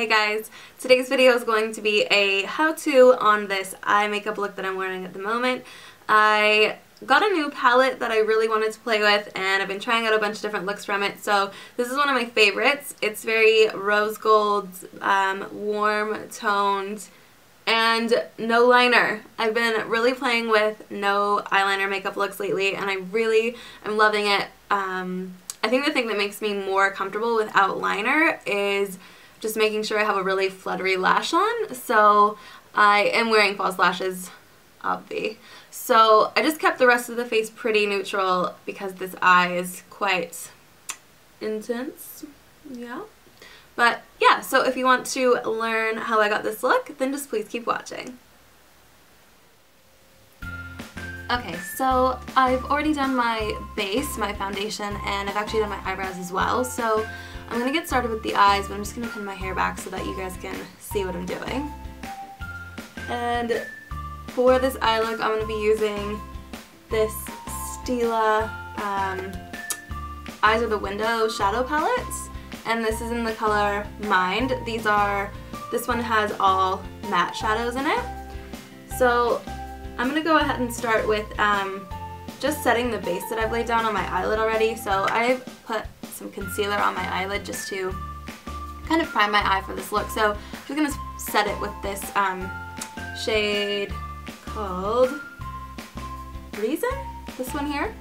Hey guys, today's video is going to be a how-to on this eye makeup look that I'm wearing at the moment. I got a new palette that I really wanted to play with and I've been trying out a bunch of different looks from it, so this is one of my favorites. It's very rose gold, warm toned, and no liner. I've been really playing with no eyeliner makeup looks lately and I really am loving it. I think the thing that makes me more comfortable without liner is just making sure I have a really fluttery lash on. So I am wearing false lashes, obvi. So I just kept the rest of the face pretty neutral because this eye is quite intense. Yeah. But yeah, so if you want to learn how I got this look, then just please keep watching. Okay, so I've already done my base, my foundation, and I've actually done my eyebrows as well. So I'm going to get started with the eyes, but I'm just going to pin my hair back so that you guys can see what I'm doing. And for this eye look, I'm going to be using this Stila Eyes of the Window shadow palette, and this is in the color Mind. This one has all matte shadows in it. So I'm going to go ahead and start with just setting the base that I've laid down on my eyelid already. So I've put some concealer on my eyelid just to kind of prime my eye for this look. So I'm just going to set it with this shade called Reason, this one here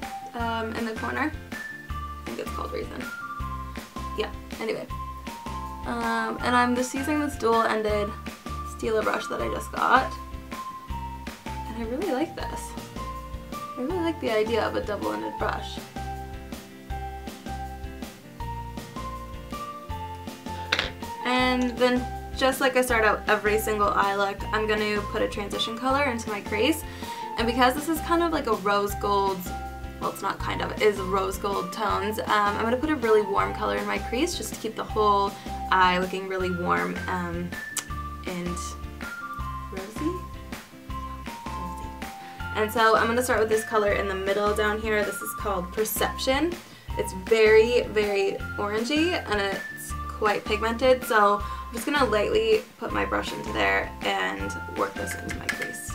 in the corner. I think it's called Reason. Yeah, anyway. And I'm just using this dual-ended Stila brush that I just got. And I really like this. I really like the idea of a double-ended brush. And then just like I start out every single eye look, I'm going to put a transition color into my crease. And because this is kind of like a rose gold, well it's not kind of, it is rose gold tones, I'm going to put a really warm color in my crease just to keep the whole eye looking really warm and rosy. And so I'm going to start with this color in the middle down here. This is called Perception. It's very, very orangey and it's quite pigmented, so I'm just going to lightly put my brush into there and work this into my crease.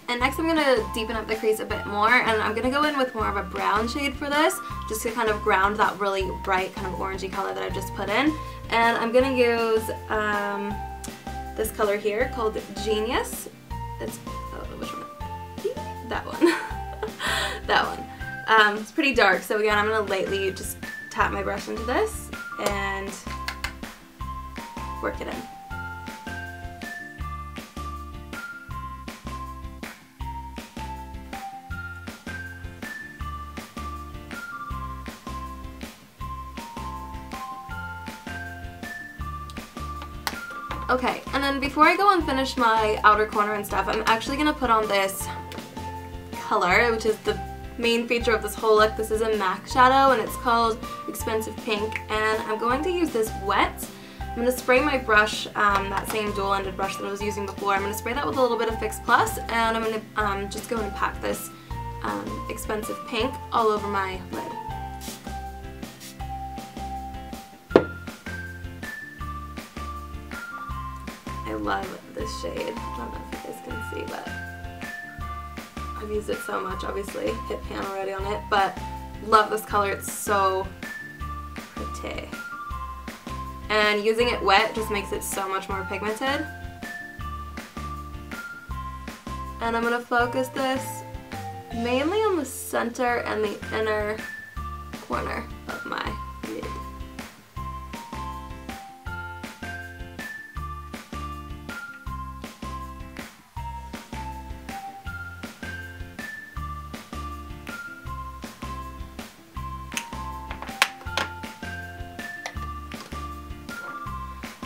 And next I'm going to deepen up the crease a bit more, and I'm going to go in with more of a brown shade for this, just to kind of ground that really bright kind of orangey color that I just put in. And I'm going to use this color here called Genius. It's, which one? That one. That one. It's pretty dark, so again I'm going to lightly just tap my brush into this and work it in. Okay, and then before I go and finish my outer corner and stuff, I'm actually going to put on this color, which is the main feature of this whole look. This is a MAC shadow and it's called Expensive Pink, and I'm going to use this wet. I'm going to spray my brush, that same dual-ended brush that I was using before. I'm going to spray that with a little bit of Fix Plus, and I'm going to just go and pack this Expensive Pink all over my lid. I love this shade. I don't know if you guys can see, but I've used it so much, obviously. Hit pan already on it, but love this color. It's so pretty. And using it wet just makes it so much more pigmented. And I'm going to focus this mainly on the center and the inner corner of my lid.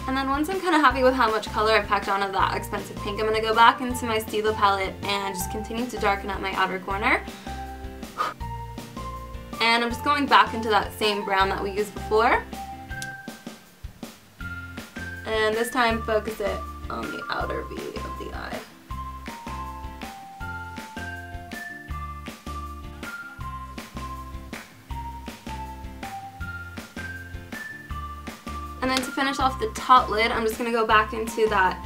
And then once I'm kind of happy with how much color I've packed on of that Expensive Pink, I'm going to go back into my Stila palette and just continue to darken up my outer corner. And I'm just going back into that same brown that we used before. And this time focus it on the outer V of the eye. And then to finish off the top lid, I'm just going to go back into that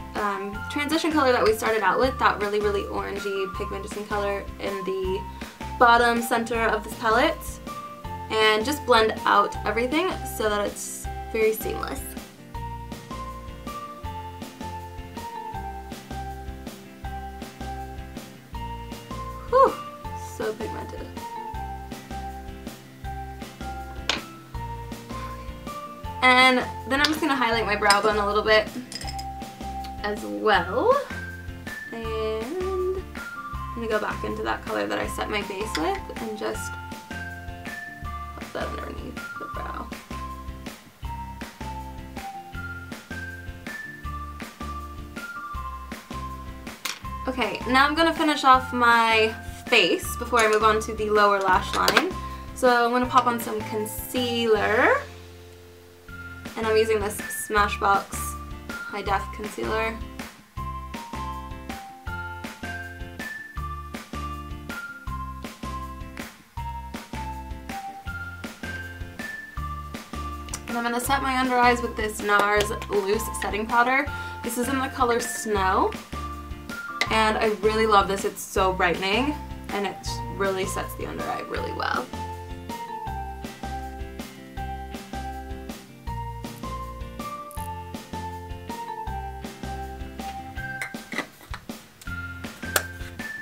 transition color that we started out with, that really, really orangey pigmentation color in the bottom center of this palette, and just blend out everything so that it's very seamless. Whew, so pigmented. And then I'm just going to highlight my brow bone a little bit as well. And I'm going to go back into that color that I set my base with and just put that underneath the brow. Okay, now I'm going to finish off my face before I move on to the lower lash line. So I'm going to pop on some concealer. And I'm using this Smashbox High Def Concealer. And I'm going to set my under eyes with this Nars Loose Setting Powder. This is in the color Snow. And I really love this. It's so brightening. And it really sets the under eye really well.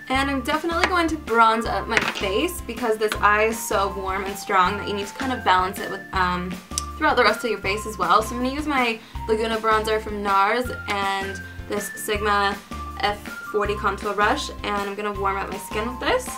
And I'm definitely going to bronze up my face because this eye is so warm and strong that you need to kind of balance it with throughout the rest of your face as well. So I'm going to use my Laguna bronzer from Nars and this Sigma F40 contour brush, and I'm going to warm up my skin with this.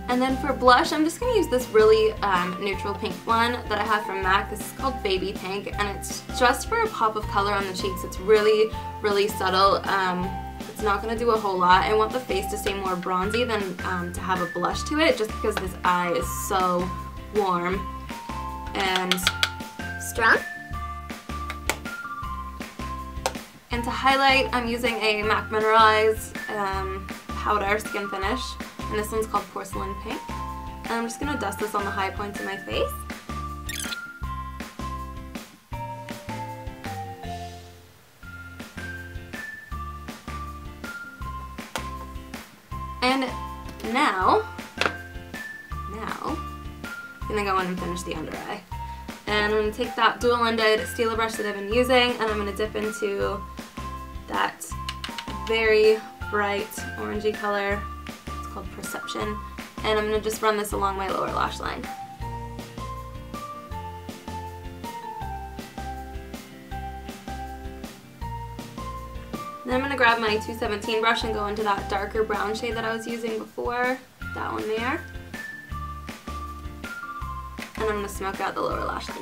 And then for blush, I'm just going to use this really neutral pink one that I have from MAC. This is called Baby Pink, and it's just for a pop of color on the cheeks. It's really, really subtle. It's not going to do a whole lot. I want the face to stay more bronzy than to have a blush to it, just because this eye is so warm and strong. And to highlight, I'm using a MAC Mineralize powder skin finish. And this one's called Porcelain Pink. And I'm just going to dust this on the high points of my face. And now, I'm going to go in and finish the under eye. And I'm going to take that dual-ended Stila brush that I've been using, and I'm going to dip into that very bright orangey color. Called Perception, and I'm going to just run this along my lower lash line. Then I'm going to grab my 217 brush and go into that darker brown shade that I was using before, that one there, and I'm going to smoke out the lower lash line.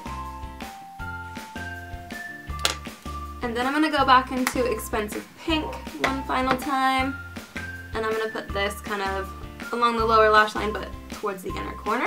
And then I'm going to go back into Expensive Pink one final time. And I'm going to put this kind of along the lower lash line, but towards the inner corner.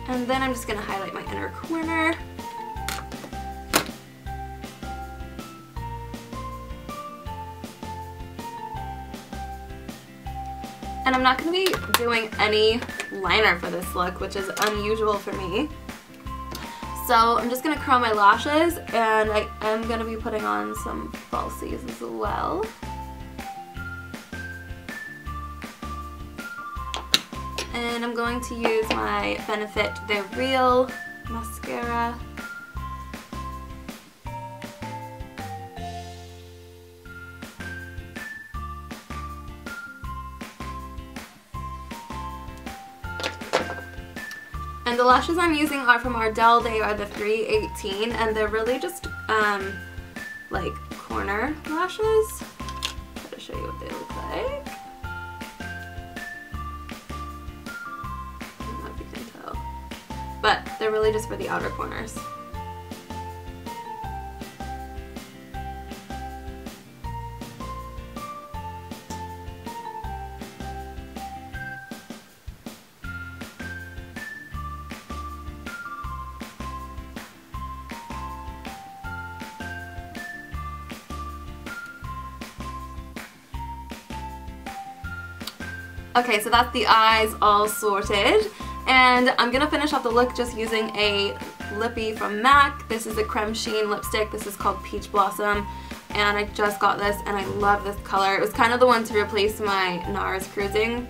And then I'm just going to highlight my inner corner. And I'm not going to be doing any liner for this look, which is unusual for me. So I'm just going to curl my lashes, and I am going to be putting on some falsies as well. And I'm going to use my Benefit They're Real mascara. And the lashes I'm using are from Ardell. They are the 318 and they're really just like corner lashes. Try to show you what they look like. I don't know if you can tell. But they're really just for the outer corners. Okay, so that's the eyes all sorted, and I'm gonna finish off the look just using a lippy from MAC. This is a Creme Sheen lipstick. This is called Peach Blossom, and I just got this and I love this color. It was kind of the one to replace my Nars Cruising.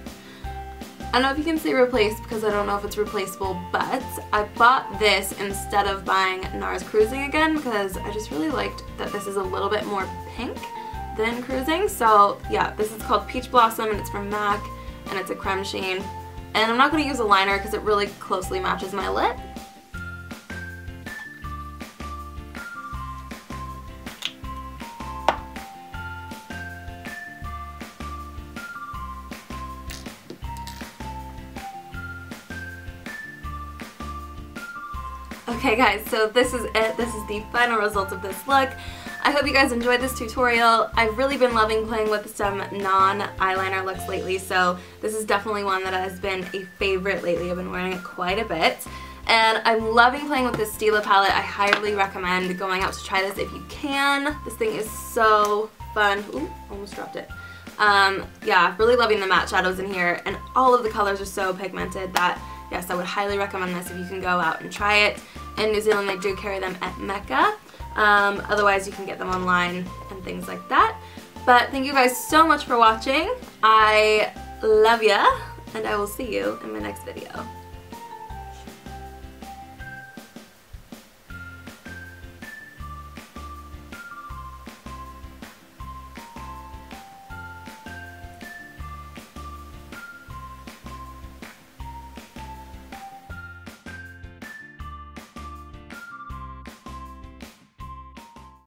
I don't know if you can say replace because I don't know if it's replaceable, but I bought this instead of buying Nars Cruising again because I just really liked that this is a little bit more pink than Cruising. So yeah, this is called Peach Blossom and it's from MAC. And it's a Creme Sheen. And I'm not going to use a liner because it really closely matches my lip. Okay guys, so this is it. This is the final result of this look. I hope you guys enjoyed this tutorial. I've really been loving playing with some non-eyeliner looks lately, so this is definitely one that has been a favorite lately. I've been wearing it quite a bit. And I'm loving playing with this Stila palette. I highly recommend going out to try this if you can. This thing is so fun. Ooh, almost dropped it. Yeah, really loving the matte shadows in here, and all of the colors are so pigmented that, yes, I would highly recommend this if you can go out and try it. In New Zealand, they do carry them at Mecca. Otherwise, you can get them online and things like that. But thank you guys so much for watching. I love ya, and I will see you in my next video.